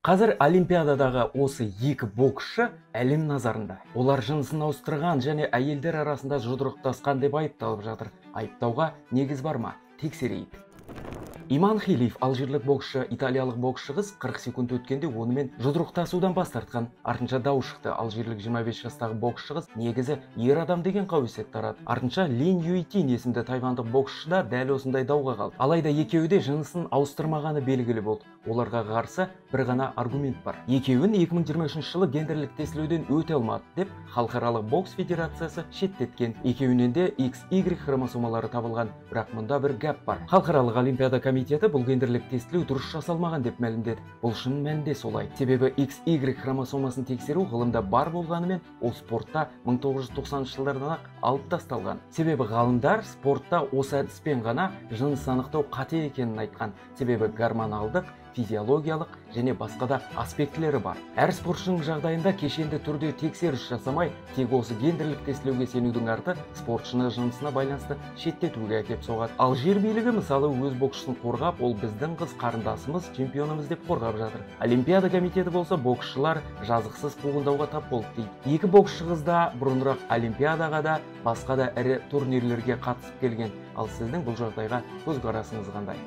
Қазір Олимпиададағы осы екі боксшы әлем назарында. Олар жынысын ауыстырған және әйелдер арасында жұдырықтасқан деп айыпталып жатыр. Айыптауға негіз бар ма? Тексерейік. Иман Хилиф, алжирлік боксшы, италиялық боксшы қыз 40 секунд өткенде онымен жұдырықтасудан бас тартқан. Артынша дау шықты. Алжирлік 25 жастағы боксшы қыз негізі ер адам деген қауесет тарады. Артынша Лин Юйтин есімді тайвандық боксшы да дәл осындай дауға қалды. Алайда екеуі де жынысын ауыстырмағаны белгілі болды. Оларға қарсы бір ғана аргумент бар. Екеуін 2023 жылы гендерлік тестілеуден өте алмады деп Халықаралық бокс федерациясы шеттеткен. Екеуінен де XY хромосомалары табылған. Бірақ мұнда бір гәп бар. Халықаралық олимпиада комитеті бұл гендерлік тестілеу дұрыс жасалмаған деп мәлімдеді. Бұл шын мәнінде солай. Себебі XY хромосомасын тексеру ғылымда бар болғанымен, ол спортта 1990 жылдардан алып тасталған. Себебі ғалымдар спортта осы әдіспен ғана жыныс анықтау қате екенін айтқан. Себебі гормоналдық, физиологиялық және басқа да аспектілері бар. Әр спортшының жағдайында кешенді түрде тексеріс жасамай, тек осы гендерлік тестілеуге сенудің арты спортшыны жынысына байланысты шеттетуге әкеп соғады. Ал жер билігі мысалы өз боксшысын қорғап, ол біздің қыз қарындасымыз, чемпионымыз деп қорғап жатыр. Олимпиада комитеті болса боксшылар жазықсыз қуғындауға тап болды дейді. Екі боксшы қыз да бұрынырақ олимпиадаға да, басқа да ірі турнирлерге қатысып келген. Ал сіздің бұл жағдайға көзқарасыңыз қандай?